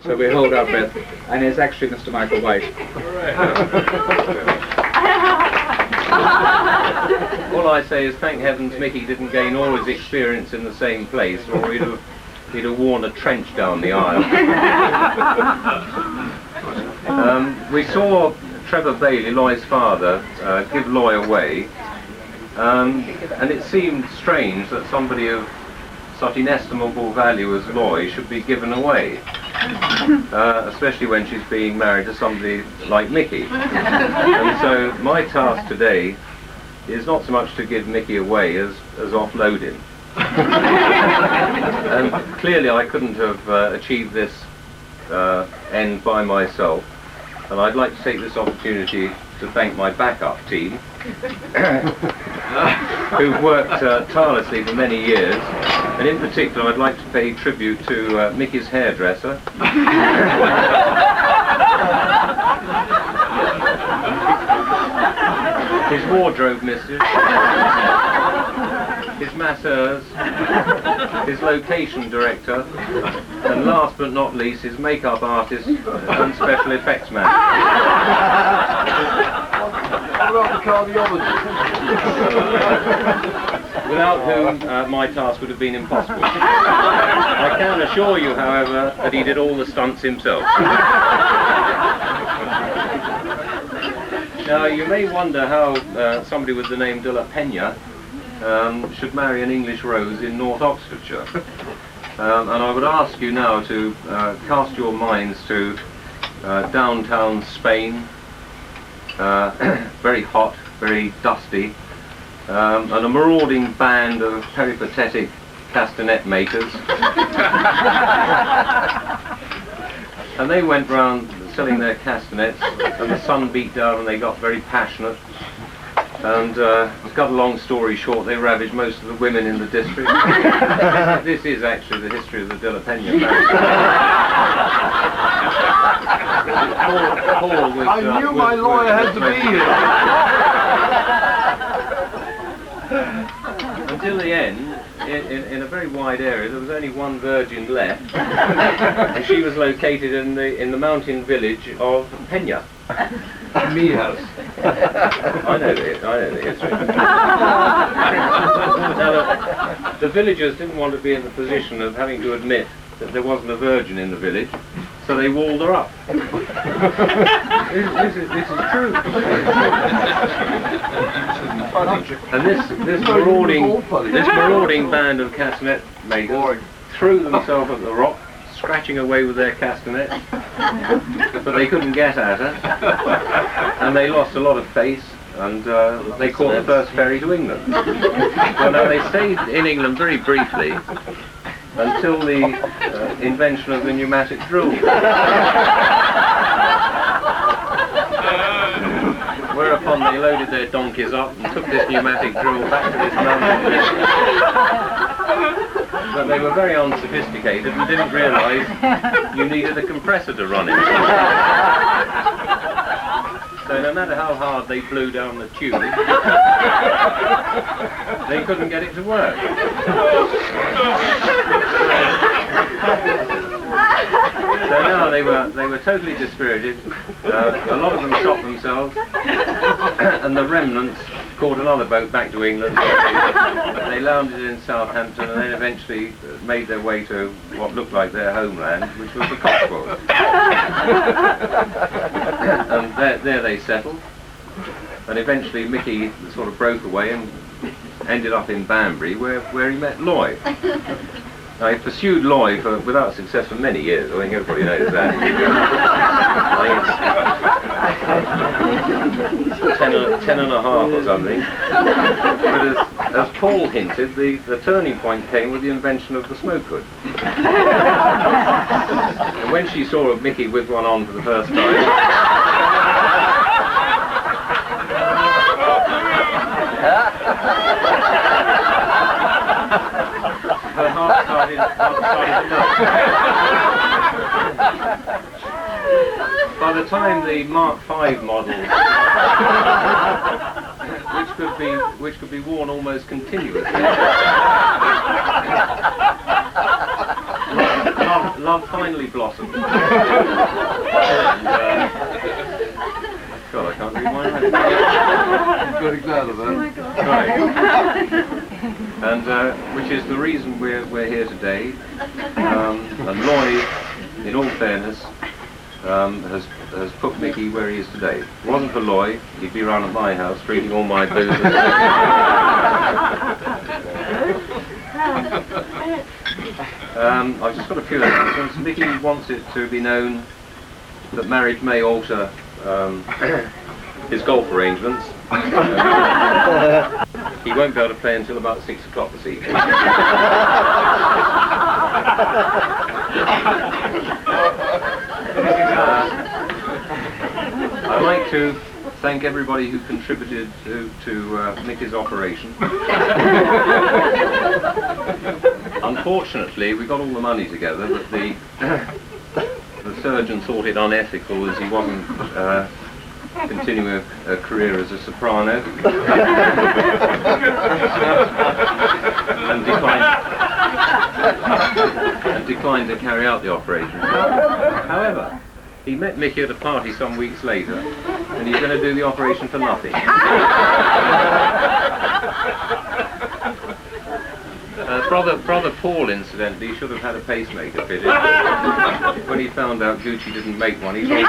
So we hold our breath, and it's actually Mr. Michael White. All I say is thank heavens Mickey didn't gain all his experience in the same place, or he'd have worn a trench down the aisle. We saw Trevor Bailey, Loy's father, give Loy away, and it seemed strange that somebody of such inestimable value as Loy should be given away, especially when she's being married to somebody like Mickey. And so my task today is not so much to give Mickey away as offload him. And clearly I couldn't have achieved this end by myself, and I'd like to take this opportunity to thank my backup team who've worked tirelessly for many years, and in particular I'd like to pay tribute to Mickey's hairdresser, his wardrobe mistress, his masseurs, his location director, and last but not least his makeup artist and special effects man. Without whom my task would have been impossible. I can assure you, however, that he did all the stunts himself. Now, you may wonder how somebody with the name de la Pena should marry an English rose in North Oxfordshire. And I would ask you now to cast your minds to downtown Spain, very hot, very dusty, and a marauding band of peripatetic castanet makers. And they went round selling their castanets, and the sun beat down and they got very passionate. And to cut a long story short, they ravaged most of the women in the district. This is actually the history of the De La Pena family. I knew my lawyer had to be here. Until the end, in a very wide area, there was only one virgin left, and she was located in the mountain village of Pena. Mijas. I know the history. Now, the villagers didn't want to be in the position of having to admit that there wasn't a virgin in the village, so they walled her up. This is true. And this marauding band of castanet makers threw themselves at the rock, scratching away with their castanets, but they couldn't get at her, and they lost a lot of face, and they caught the first ferry to England. Well, now they stayed in England very briefly until the invention of the pneumatic drill. Whereupon they loaded their donkeys up and took this pneumatic drill back to this mountain. But they were very unsophisticated and didn't realise you needed a compressor to run it. So no matter how hard they blew down the tube, they couldn't get it to work. So now they were totally dispirited. A lot of them shot themselves, and the remnants caught another boat back to England. They landed in Southampton and then eventually made their way to what looked like their homeland, which was the Cotswolds. And there they settled. And eventually Mickey sort of broke away and ended up in Banbury, where he met Loy. Now, he pursued Loy without success for many years. I think everybody knows that. I think it's 10 and a half or something. But as Paul hinted, the turning point came with the invention of the smoke hood. And when she saw Mickey with one on for the first time, her heart started to melt. By the time the Mark V model, which could be worn almost continuously, love finally blossomed. And, God, I can't read my writing. Very glad of that. Right. And which is the reason we're here today. And Loy, in all fairness, has put Mickey where he is today. If it wasn't for Loy, he'd be round at my house drinking all my booze. I've just got a few announcements. Mickey wants it to be known that marriage may alter his golf arrangements. He won't be able to play until about 6 o'clock this evening. I'd like to thank everybody who contributed to Mickey's operation. Unfortunately, we got all the money together, but the surgeon thought it unethical as he wasn't continuing a career as a soprano and declined to carry out the operation. However, he met Mickey at a party some weeks later, and he's going to do the operation for nothing. Brother Paul, incidentally, should have had a pacemaker fitted. When he found out Gucci didn't make one, he told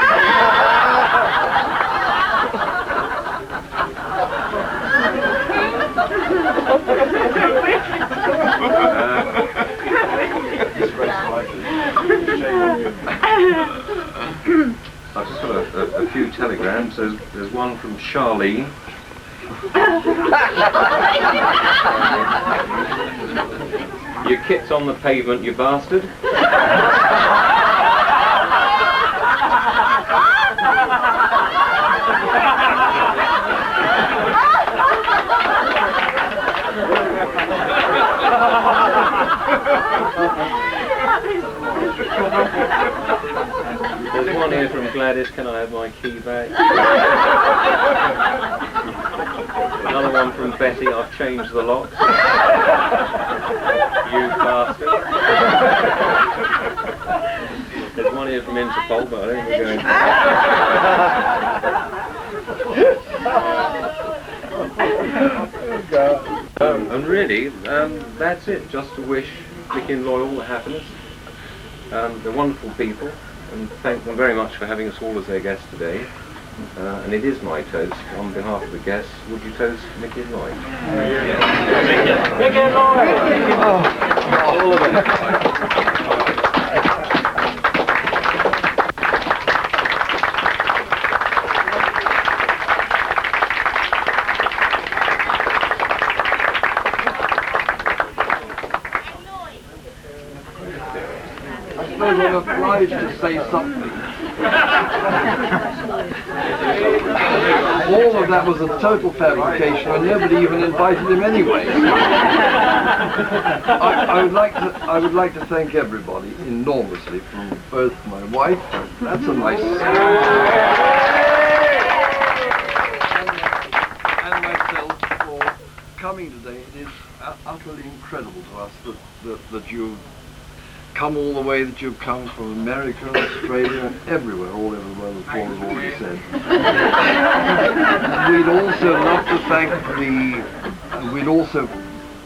I've just got a few telegrams. There's one from Charlene. Your kit's on the pavement, you bastard. There's one here from Gladys. Can I have my key back? Another one from Betty. I've changed the locks. You bastard. There's one here from Interpol, but I think we're going. And really, that's it. Just to wish Mickey and Loy all the happiness. They're wonderful people, and thank them very much for having us all as their guests today. And it is my toast. On behalf of the guests, would you toast Mickey and Loy? Yeah. Mickey and Loy! Oh, all of it. I'm obliged to say something. All of that was a total fabrication, and nobody even invited him anyway. I would like to thank everybody enormously, from both my wife, that's a nice, and myself for coming today. It is utterly incredible to us that you've come all the way that you've come from America, Australia, everywhere, all over the world, as Paul has already said. We'd also love to thank we'd also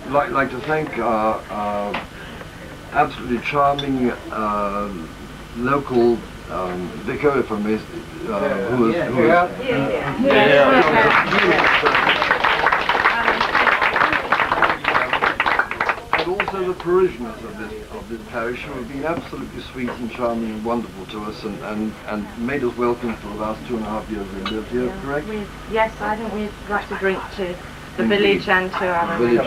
like to thank our absolutely charming local vicar, if I may, who is and also the parishioners of this parish, who have been absolutely sweet and charming and wonderful to us, and made us welcome for the last 2.5 years we've lived here, correct? Yes, I think we'd like to drink to the village and to our Village,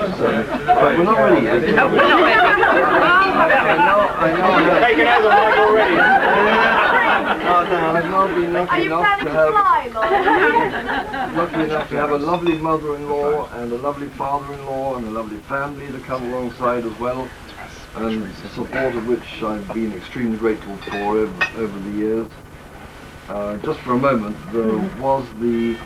but we're not ready yet. No, we're not ready. I know. Taken out the mic already. I've now been lucky enough to have a lovely mother-in-law and a lovely father-in-law and a lovely family to come alongside as well, and the support of which I've been extremely grateful for over the years. Just for a moment, there was the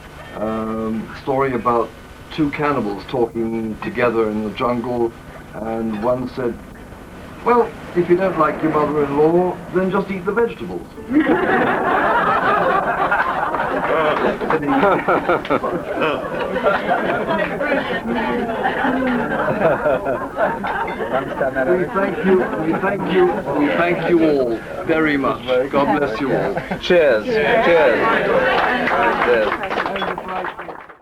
story about two cannibals talking together in the jungle, and one said, Well, if you don't like your mother-in-law, then just eat the vegetables. We thank you all very much. God bless you all. Cheers. Cheers. Cheers.